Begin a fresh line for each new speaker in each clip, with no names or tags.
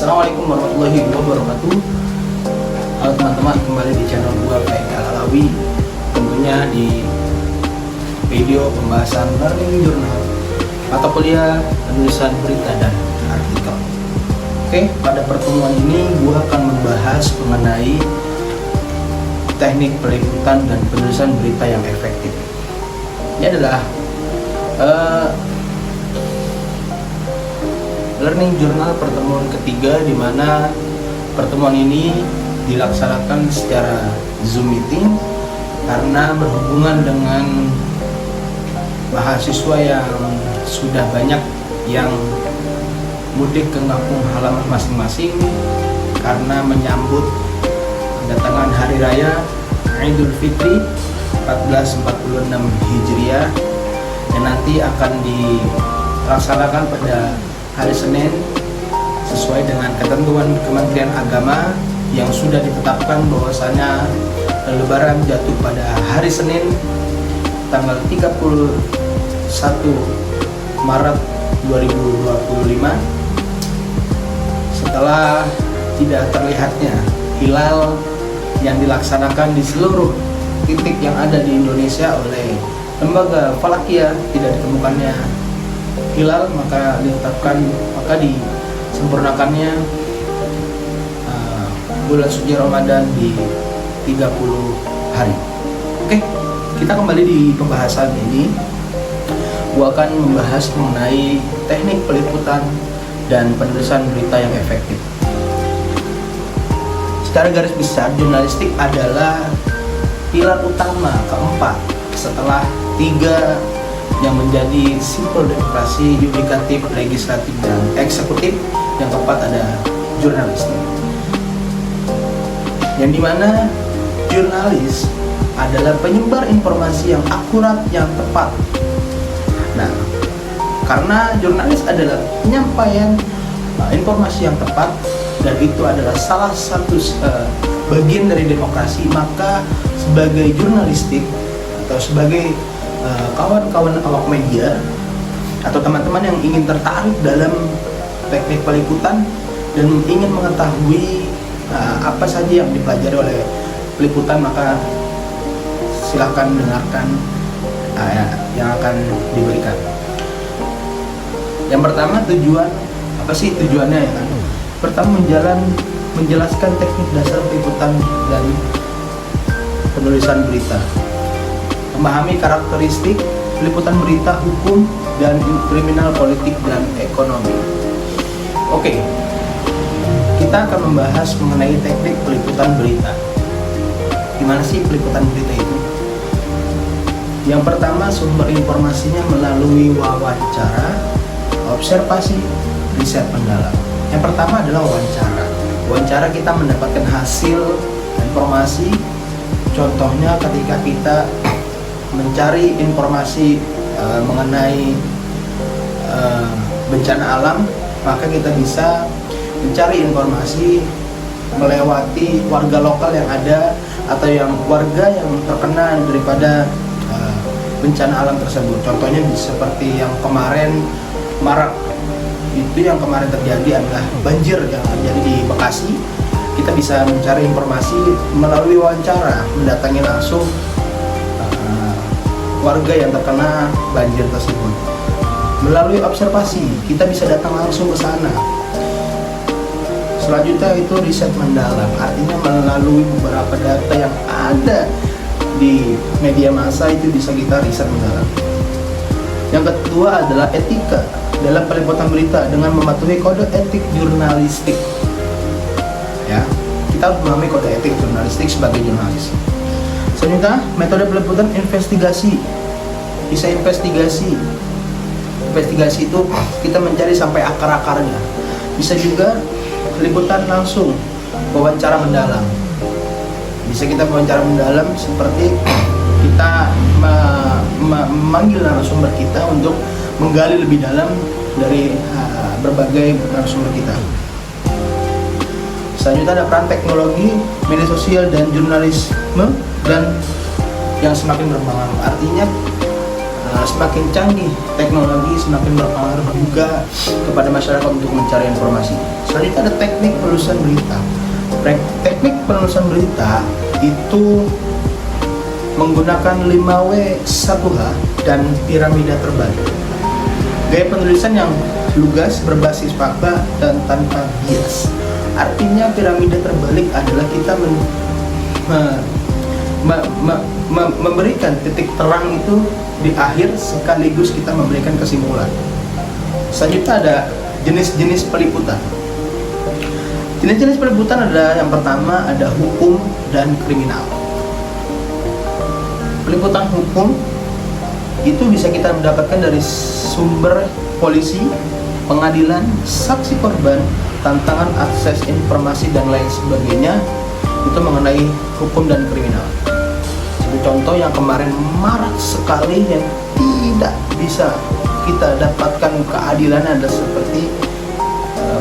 Assalamualaikum warahmatullahi wabarakatuh. Halo teman-teman, kembali di channel gua PK Alawi. Tentunya di video pembahasan learning journal, mata kuliah penulisan berita dan artikel. Oke, pada pertemuan ini gua akan membahas mengenai teknik peliputan dan penulisan berita yang efektif. Ini adalah learning journal pertemuan ketiga, di mana pertemuan ini dilaksanakan secara Zoom meeting karena berhubungan dengan mahasiswa yang sudah banyak yang mudik ke kampung halaman masing-masing karena menyambut kedatangan hari raya Idul Fitri 1446 Hijriah yang nanti akan dilaksanakan pada hari Senin sesuai dengan ketentuan Kementerian Agama yang sudah ditetapkan bahwasanya Lebaran jatuh pada hari Senin tanggal 31 Maret 2025 setelah tidak terlihatnya hilal yang dilaksanakan di seluruh titik yang ada di Indonesia oleh lembaga Falakiyah, tidak ditemukannya hilal, maka disempurnakannya bulan suci Ramadan di 30 hari. Oke, kita kembali di pembahasan ini. Gua akan membahas mengenai teknik peliputan dan penulisan berita yang efektif. Secara garis besar, jurnalistik adalah pilar utama keempat setelah tiga yang menjadi simbol demokrasi, yudikatif, legislatif, dan eksekutif. Yang keempat ada jurnalistik, yang dimana jurnalis adalah penyebar informasi yang akurat, yang tepat. Nah, karena jurnalis adalah penyampaian informasi yang tepat, dan itu adalah salah satu bagian dari demokrasi, maka sebagai jurnalistik atau sebagai kawan-kawan awak media atau teman-teman yang ingin tertarik dalam teknik peliputan dan ingin mengetahui apa saja yang dipelajari oleh peliputan, maka silahkan dengarkan yang akan diberikan. Yang pertama, tujuan apa sih tujuannya ya kan? Pertama, menjelaskan teknik dasar peliputan dan penulisan berita, memahami karakteristik peliputan berita, hukum, dan kriminal, politik, dan ekonomi. Oke, kita akan membahas mengenai teknik peliputan berita. Gimana sih peliputan berita itu? Yang pertama, sumber informasinya melalui wawancara, observasi, riset mendalam. Yang pertama adalah wawancara. Wawancara kita mendapatkan hasil informasi. Contohnya ketika kita mencari informasi mengenai bencana alam, maka kita bisa mencari informasi melewati warga lokal yang ada atau yang warga yang terkena daripada bencana alam tersebut. Contohnya seperti yang kemarin marak itu, yang kemarin terjadi adalah banjir yang terjadi di Bekasi. Kita bisa mencari informasi melalui wawancara, mendatangi langsung warga yang terkena banjir tersebut. Melalui observasi, kita bisa datang langsung ke sana. Selanjutnya itu riset mendalam, artinya melalui beberapa data yang ada di media massa itu bisa kita riset mendalam. Yang kedua adalah etika dalam peliputan berita dengan mematuhi kode etik jurnalistik. Ya, kita harus memahami kode etik jurnalistik sebagai jurnalis. Selanjutnya, metode peliputan investigasi. Bisa investigasi itu kita mencari sampai akar-akarnya. Bisa juga peliputan langsung, wawancara mendalam. Bisa kita wawancara mendalam seperti kita memanggil narasumber kita untuk menggali lebih dalam dari berbagai narasumber kita. Selanjutnya ada peran teknologi, media sosial, dan jurnalisme dan yang semakin berkembang. Artinya semakin canggih teknologi, semakin berpengaruh juga kepada masyarakat untuk mencari informasi. Selanjutnya ada teknik penulisan berita. Teknik penulisan berita itu menggunakan 5W1H dan piramida terbalik. Gaya penulisan yang lugas, berbasis fakta, dan tanpa bias. Artinya piramida terbalik adalah kita memberikan titik terang itu di akhir sekaligus kita memberikan kesimpulan. Selanjutnya ada jenis-jenis peliputan. Jenis-jenis peliputan ada yang pertama ada hukum dan kriminal. Peliputan hukum itu bisa kita mendapatkan dari sumber polisi, pengadilan, saksi korban, tantangan akses informasi dan lain sebagainya. Itu mengenai hukum dan kriminal. Contoh yang kemarin marak sekali yang tidak bisa kita dapatkan keadilan ada seperti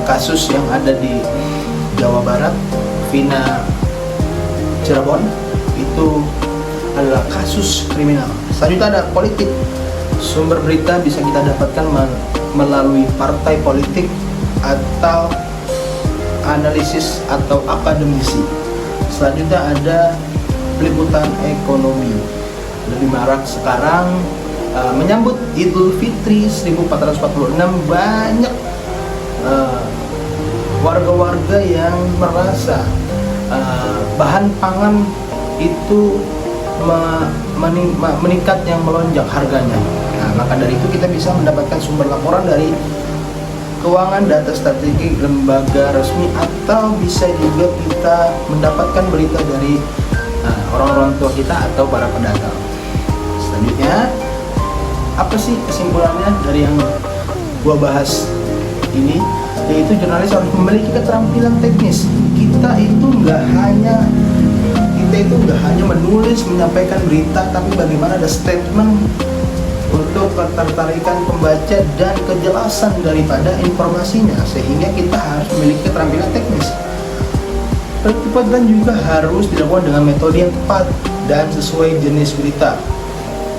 kasus yang ada di Jawa Barat, Vina Cirebon, itu adalah kasus kriminal. Selanjutnya ada politik. Sumber berita bisa kita dapatkan melalui partai politik atau analisis atau akademisi. Selanjutnya ada peliputan ekonomi. Lebih marak sekarang menyambut Idul Fitri 1446, banyak warga-warga yang merasa bahan pangan itu meningkat yang melonjak harganya. Nah, maka dari itu kita bisa mendapatkan sumber laporan dari keuangan, data statistik, lembaga resmi, atau bisa juga kita mendapatkan berita dari orang-orang tua kita atau para pedagang. Selanjutnya, apa sih kesimpulannya dari yang gua bahas ini? Yaitu jurnalis harus memiliki keterampilan teknis. Kita itu nggak hanya menulis, menyampaikan berita, tapi bagaimana ada statement untuk ketertarikan pembaca dan kejelasan daripada informasinya, sehingga kita harus memiliki keterampilan teknis. Peliputan juga harus dilakukan dengan metode yang tepat dan sesuai jenis berita.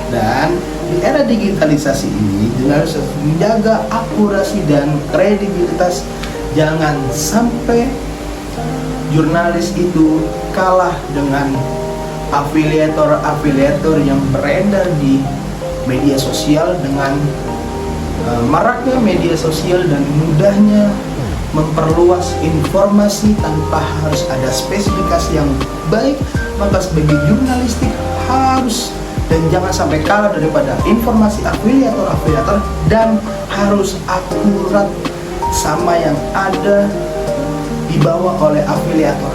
Dan di era digitalisasi ini, jurnalis harus menjaga akurasi dan kredibilitas. Jangan sampai jurnalis itu kalah dengan afiliator yang beredar di media sosial. Dengan maraknya media sosial dan mudahnya memperluas informasi tanpa harus ada spesifikasi yang baik, maka sebagai jurnalistik harus dan jangan sampai kalah daripada informasi afiliator dan harus akurat sama yang ada dibawa oleh afiliator.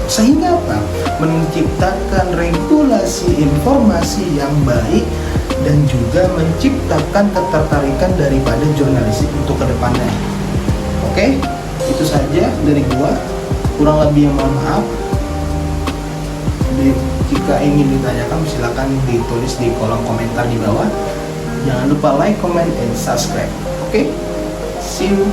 Sehingga apa? Menciptakan regulasi informasi yang baik dan juga menciptakan ketertarikan daripada jurnalistik untuk kedepannya. Oke, itu saja dari gua. Kurang lebih yang mohon maaf. Jika ingin ditanyakan silakan ditulis di kolom komentar di bawah. Jangan lupa like, comment, and subscribe. Oke, see you.